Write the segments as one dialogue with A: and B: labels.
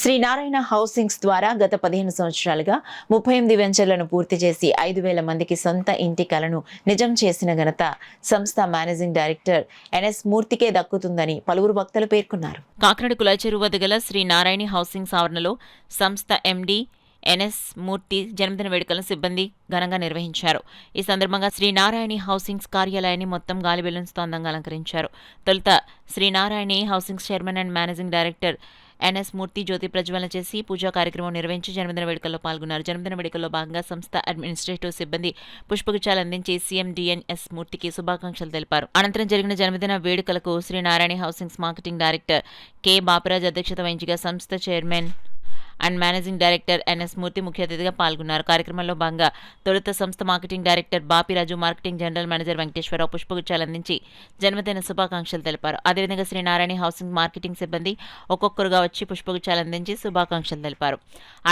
A: Shri Narayana housings ద్వారా గత 15 సంవత్సరాలుగా 38 వెంచర్లను పూర్తి చేసి 5,000 మందికి సొంత ఇంటి కలను నిజం చేసిన ఘనత సంస్థ మేనేజింగ్ డైరెక్టర్ ఎన్ఎస్ మూర్తికే దక్కుతుందని పలువురు వక్తలు పేర్కొన్నారు. కాకినాడ కులాచెరువు వద్ద గల శ్రీ నారాయణ హౌసింగ్స్ ఆవరణలో సంస్థ ఎండి ఎన్ఎస్ మూర్తి జన్మదిన వేడుకలను సిబ్బంది ఘనంగా నిర్వహించారు. ఈ సందర్భంగా శ్రీ నారాయణ హౌసింగ్స్ కార్యాలయాన్ని మొత్తం గాలి బెలూన్స్తో అందంగా అలంకరించారు. తొలుత Sri Narayana housings chairman and managing director N S Murthy జ్యోతి ప్రజ్వలన చేసి పూజా కార్యక్రమం నిర్వహించి జన్మదిన వేడుకల్లో పాల్గొన్నారు. జన్మదిన వేడుకల్లో భాగంగా సంస్థ అడ్మినిస్ట్రేటివ్ సిబ్బంది పుష్పగుచ్చాలు అందించి సీఎండిఎన్ఎస్ మూర్తికి శుభాకాంక్షలు తెలిపారు. అనంతరం జరిగిన జన్మదిన వేడుకలకు Sri Narayana housings marketing director K Bapiraj అధ్యక్షత వహించగా సంస్థ chairman and managing director N S Murthy ముఖ్య అతిథిగా పాల్గొన్నారు. కార్యక్రమంలో భాగంగా తొలుత సంస్థ marketing director Bapiraju, marketing general manager Venkateswara Rao పుష్పగుచ్చాలు అందించి జన్మదిన శుభాకాంక్షలు తెలిపారు. అదేవిధంగా శ్రీ నారాయణ హౌసింగ్ మార్కెటింగ్ సిబ్బంది ఒక్కొక్కరుగా వచ్చి పుష్పగుచ్చాలు అందించి శుభాకాంక్షలు తెలిపారు.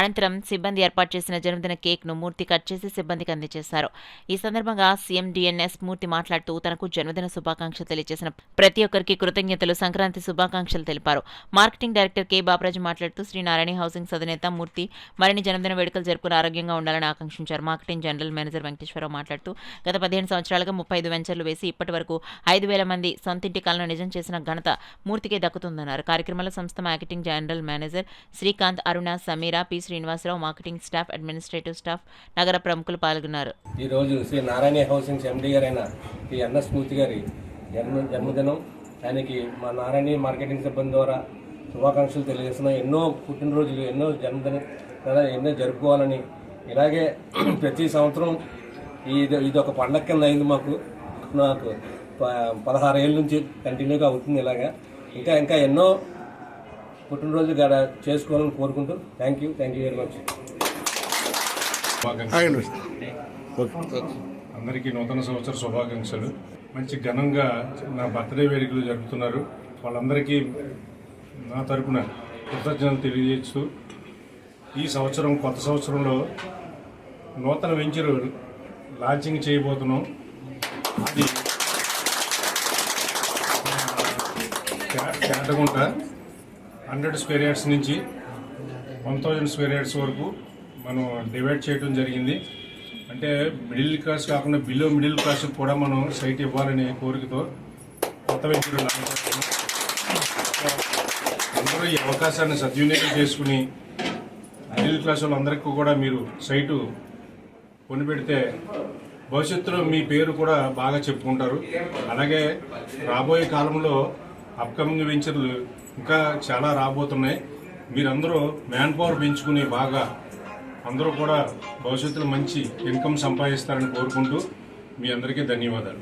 A: అనంతరం సిబ్బంది ఏర్పాటు చేసిన జన్మదిన కేక్ను మూర్తి కట్ చేసి సిబ్బందికి అందజేశారు. ఈ సందర్భంగా సీఎండిఎన్ఎస్ మూర్తి మాట్లాడుతూ తనకు జన్మదిన శుభాకాంక్షలు తెలియజేసిన ప్రతి ఒక్కరికి కృతజ్ఞతలు, సంక్రాంతి శుభాకాంక్షలు తెలిపారు. మార్కెటింగ్ డైరెక్టర్ కె బాపిరాజు మాట్లాడుతూ శ్రీ నారాయణ హౌసింగ్స్ అధినేత మూర్తి మరిన్ని జన్మదిన వేడుకలు జరుపుకుని ఆరోగ్యంగా ఉండాలని ఆకాంక్షించారు. మార్కెటింగ్ జనరల్ మేనేజర్ వెంకటేశ్వరరావు మాట్లాడుతూ గత 15 సంవత్సరాలుగా 35 వెంచర్లు వేసి ఇప్పటి వరకు 5,000 మంది సొంతింటి కలను నిజం చేసిన ఘనత మూర్తికే దక్కుతుందన్నారు. కార్యక్రమంలో సంస్థ marketing general manager Srikanth, Aruna, Sameera, P Srinivasa Rao, marketing staff, administrative staff, నగర ప్రముఖులు పాల్గొన్నారు.
B: ఈ రోజు శ్రీ నారాయణ హౌసింగ్స్ ఎండి గారైన శ్రీ ఎన్ఎస్ మూర్తి గారి జన్మదినం. ఆయనకి మా నారాయణ మార్కెటింగ్ సిబ్బంది ద్వారా శుభాకాంక్షలు తెలియజేస్తున్నాం. ఎన్నో పుట్టినరోజులు, ఎన్నో జన్మదిన ఎన్నో జరుపుకోవాలని, ఇలాగే ప్రతి సంవత్సరం ఇది ఒక పండగ కింద అయింది నాకు 16 ఏళ్ళ నుంచి కంటిన్యూగా అవుతుంది. ఇలాగా ఇంకా ఎన్నో పుట్టినరోజులు చేసుకోవాలని కోరుకుంటూ థ్యాంక్ యూ వెరీ మచ్.
C: అందరికీ నూతన సంవత్సర శుభాకాంక్షలు. మంచి ఘనంగా నా బర్త్డే వేడుకలు జరుపుతున్నారు. వాళ్ళందరికీ నా తరపున కృతజ్ఞతలు తెలియజేస్తూ ఈ సంవత్సరం కొత్త సంవత్సరంలో నూతన వెంచర్ లాంచింగ్ చేయబోతున్నాం. అది కేటగుంట 100 స్క్వేర్ యార్డ్స్ నుంచి 1000 స్క్వేర్ యార్డ్స్ వరకు మనం డివైడ్ చేయడం జరిగింది. అంటే మిడిల్ క్లాస్ కాకుండా బిలో మిడిల్ క్లాస్ కూడా మనం సైట్ ఇవ్వాలనే కోరికతో కొత్త వెంచర్ లాంచ్ చేస్తున్నాం. అందరూ ఈ అవకాశాన్ని సద్వినియోగం చేసుకుని మిడిల్ క్లాస్ వాళ్ళందరికీ కూడా మీరు సైటు కొనిపెడితే భవిష్యత్తులో మీ పేరు కూడా బాగా చెప్పుకుంటారు. అలాగే రాబోయే కాలంలో అప్కమింగ్ వెంచర్లు ఇంకా చాలా రాబోతున్నాయి. మీరందరూ మ్యాన్ పవర్ పెంచుకుని బాగా అందరూ కూడా భవిష్యత్తులో మంచి ఇన్కమ్ సంపాదిస్తారని కోరుకుంటూ మీ అందరికీ ధన్యవాదాలు.